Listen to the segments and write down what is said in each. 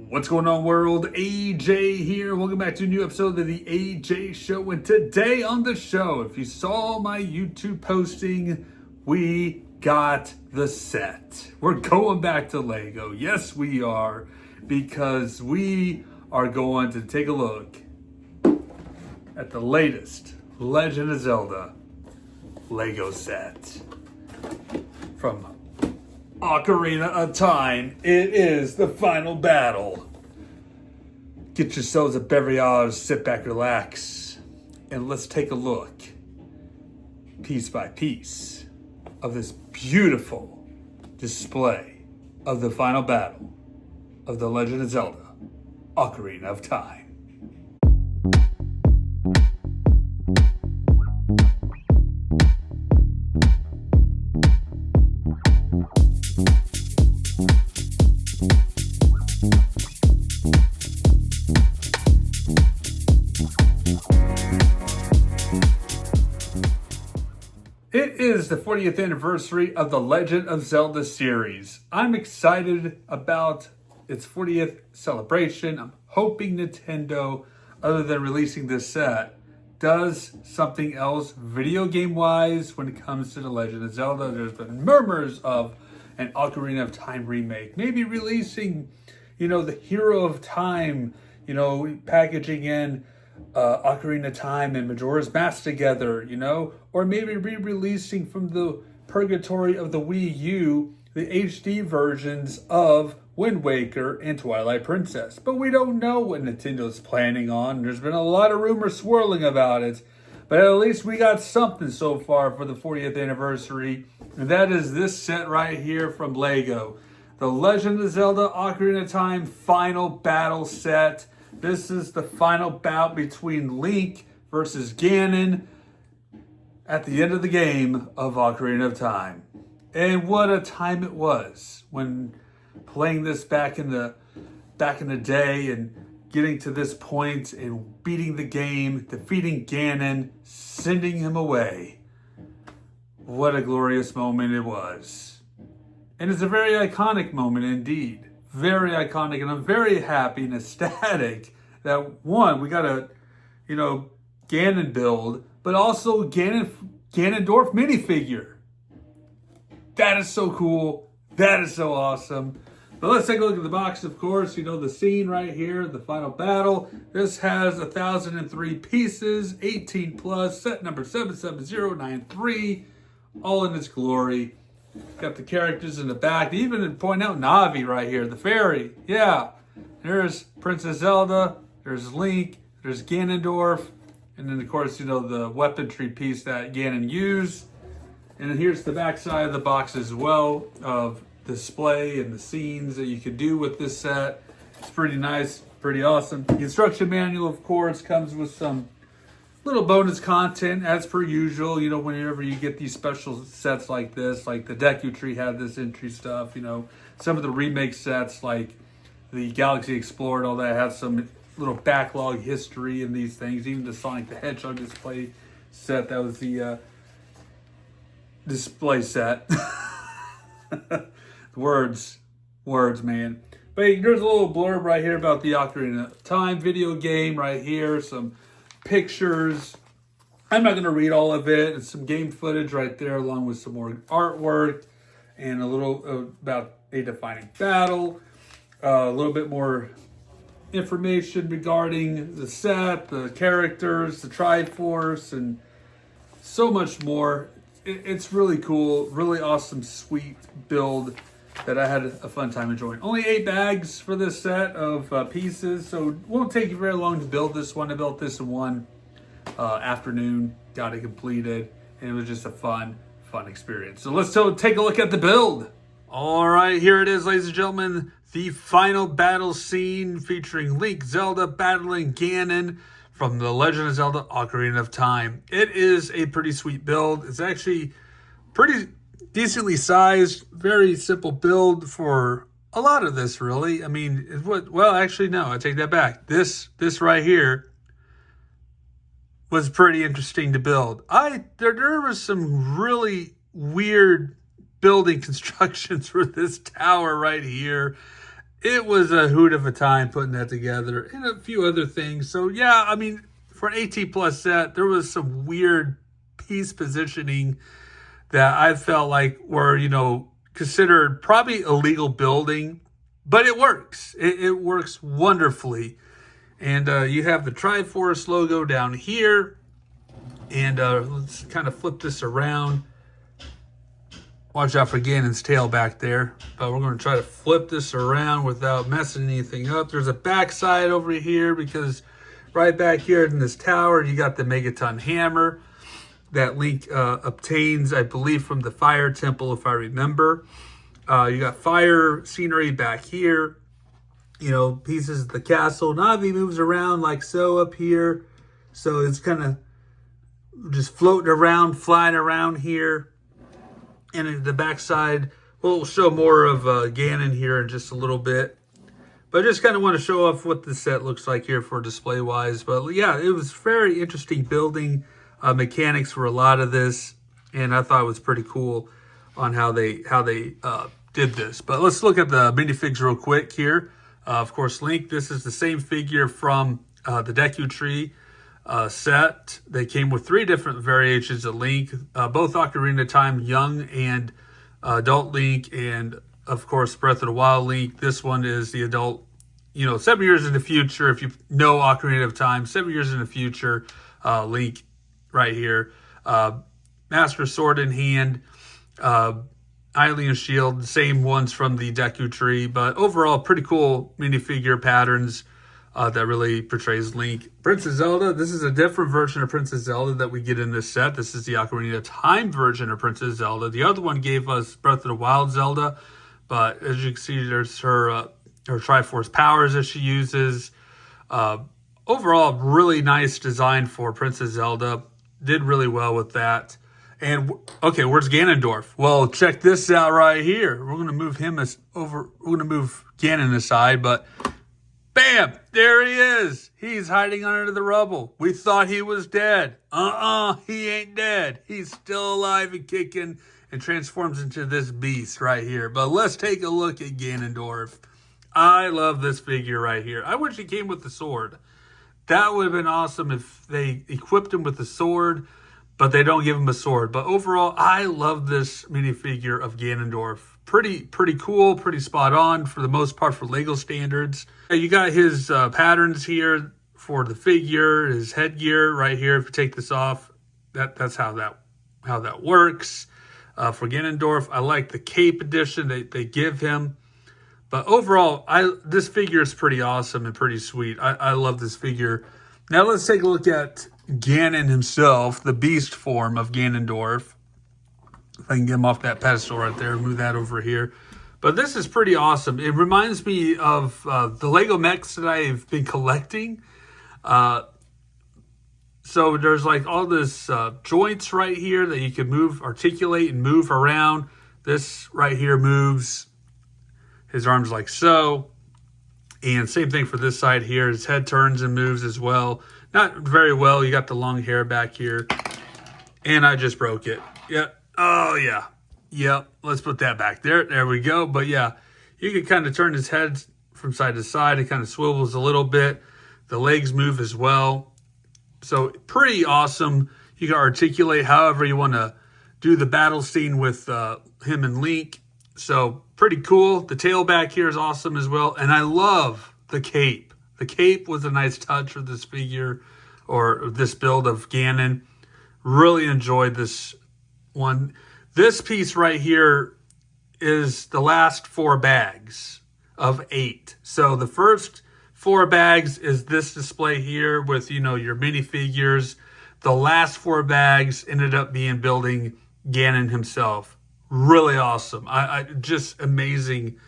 What's going on, world? AJ here. Welcome back to a new episode of the AJ Show. And today on the show, if you saw my YouTube posting, we got the set. We're going back to Lego. Yes, we are. Because we are going to take a look at the latest Legend of Zelda Lego set from Ocarina of Time. It is the final battle. Get yourselves a beverage, sit back, relax, and let's take a look, piece by piece, of this beautiful display of the final battle of The Legend of Zelda Ocarina of Time. It is the 40th anniversary of the Legend of Zelda series. I'm excited about its 40th celebration. I'm hoping Nintendo, other than releasing this set, does something else video game wise when it comes to the Legend of Zelda. There's been murmurs of an Ocarina of Time remake, maybe releasing, the Hero of Time, packaging in Ocarina of Time and Majora's Mask together, or maybe re-releasing from the purgatory of the Wii U the HD versions of Wind Waker and Twilight Princess. But we don't know what Nintendo's planning on. There's been a lot of rumors swirling about it, but at least we got something so far for the 40th anniversary, and that is this set right here from Lego, the Legend of Zelda Ocarina of Time Final Battle Set. This is the final bout between Link versus Ganon at the end of the game of Ocarina of Time. And what a time it was when playing this back in the day and getting to this point and beating the game, defeating Ganon, sending him away. What a glorious moment it was. And it's a very iconic moment indeed. Very iconic, and I'm very happy and ecstatic that one, we got a, Ganon build, but also Ganondorf minifigure. That is so cool. That is so awesome. But let's take a look at the box, of course. The scene right here, the final battle. This has 1,003 pieces, 18 plus, set number 77093, all in its glory. Got the characters in the back. They even point out Navi right here, the fairy. Yeah. There's Princess Zelda. There's Link. There's Ganondorf. And then, of course, the weaponry piece that Ganon used. And then here's the back side of the box as well of display and the scenes that you could do with this set. It's pretty nice, pretty awesome. The instruction manual, of course, comes with some little bonus content as per usual, whenever you get these special sets like this, like the Deku Tree had this entry stuff, some of the remake sets like the Galaxy Explorer and all that had some little backlog history in these things. Even the Sonic the Hedgehog display set, that was the display set. Words, man. But there's a little blurb right here about the Ocarina of Time video game right here, some pictures. I'm not going to read all of it. It's some game footage right there along with some more artwork and a little about a defining battle, a little bit more information regarding the set, the characters, the Triforce, and so much more. It's really cool, really awesome, sweet build that I had a fun time enjoying. Only 8 bags for this set of pieces, so it won't take you very long to build this one. I built this in one afternoon, got it completed, and it was just a fun experience. So let's take a look at the build. All right, here it is, ladies and gentlemen, the final battle scene featuring Link, Zelda battling Ganon from The Legend of Zelda Ocarina of Time. It is a pretty sweet build. It's actually pretty decently sized, very simple build for a lot of this, really. I mean, actually, no, I take that back. This right here was pretty interesting to build. There was some really weird building constructions for this tower right here. it was a hoot of a time putting that together and a few other things. So yeah, I mean, for an 18 plus set, there was some weird piece positioning that I felt like were, considered probably illegal building, but it works. It works wonderfully. And you have the Triforce logo down here. And let's kind of flip this around. Watch out for Ganon's tail back there. But we're going to try to flip this around without messing anything up. There's a backside over here because right back here in this tower, you got the Megaton hammer that Link obtains, I believe, from the Fire Temple, if I remember. You got fire scenery back here. Pieces of the castle. Navi moves around like so up here. So it's kind of just floating around, flying around here. And in the backside, we'll show more of Ganon here in just a little bit. But I just kind of want to show off what the set looks like here for display-wise. But yeah, it was very interesting building mechanics for a lot of this. And I thought it was pretty cool on how they did this. But let's look at the minifigs real quick here. Of course, Link, this is the same figure from the Deku Tree set. They came with 3 different variations of Link, both Ocarina of Time young and adult Link, and of course Breath of the Wild Link. This one is the adult, 7 years in the future. If you know Ocarina of Time, 7 years in the future, Link right here. Master Sword in hand, Hylian Shield, the same ones from the Deku Tree, but overall pretty cool minifigure patterns that really portrays Link. Princess Zelda, this is a different version of Princess Zelda that we get in this set. This is the Ocarina of Time version of Princess Zelda. The other one gave us Breath of the Wild Zelda, but as you can see, there's her Triforce powers that she uses. Overall, really nice design for Princess Zelda. Did really well with that. And okay, where's Ganondorf? Well, check this out right here. We're gonna move him over. We're gonna move Ganon aside, but bam, there he is. He's hiding under the rubble. We thought he was dead. He ain't dead. He's still alive and kicking and transforms into this beast right here. But let's take a look at Ganondorf. I love this figure right here. I wish he came with the sword. That would have been awesome if they equipped him with the sword, but they don't give him a sword. But overall, I love this minifigure of Ganondorf. Pretty cool, pretty spot on for the most part for Lego standards. You got his patterns here for the figure, his headgear right here. If you take this off, that's how that works. For Ganondorf, I like the cape edition they give him. But overall, this figure is pretty awesome and pretty sweet. I love this figure. Now let's take a look at Ganon himself, the beast form of Ganondorf. If I can get him off that pedestal right there, move that over here. But this is pretty awesome. It reminds me of the Lego mechs that I've been collecting. So there's like all this joints right here that you can move, articulate and move around. This right here moves his arms like so. And same thing for this side here. His head turns and moves as well. Not very well. You got the long hair back here. And I just broke it. Yep. Oh, yeah. Yep. Let's put that back there. There we go. But yeah, you can kind of turn his head from side to side. It kind of swivels a little bit. The legs move as well. So pretty awesome. You can articulate however you want to do the battle scene with him and Link. So pretty cool. The tail back here is awesome as well. And I love the cape. The cape was a nice touch for this figure or this build of Ganon. Really enjoyed this one. This piece right here is the last 4 bags of 8. So the first 4 bags is this display here with, your minifigures. The last 4 bags ended up being building Ganon himself. Really awesome. I just amazing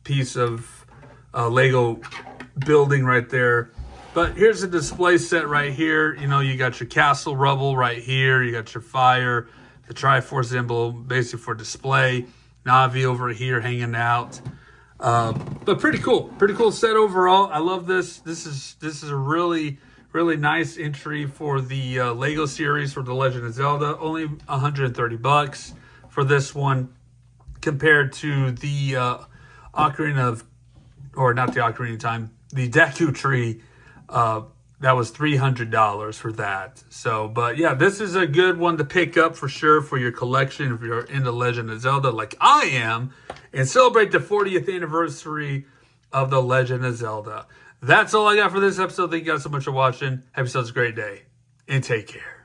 piece of Lego building right there. But here's a display set right here. You got your castle rubble right here. You got your fire, the Triforce emblem, basically for display. Navi over here hanging out. But pretty cool set overall. I love this. This is a really nice entry for the Lego series for The Legend of Zelda. Only $130 for this one compared to the Ocarina of or not the Ocarina of Time, the Deku Tree. That was $300 for that. So, but yeah, this is a good one to pick up for sure for your collection if you're into Legend of Zelda like I am, and celebrate the 40th anniversary of the Legend of Zelda. That's all I got for this episode. Thank you guys so much for watching. Have yourselves a great day, and take care.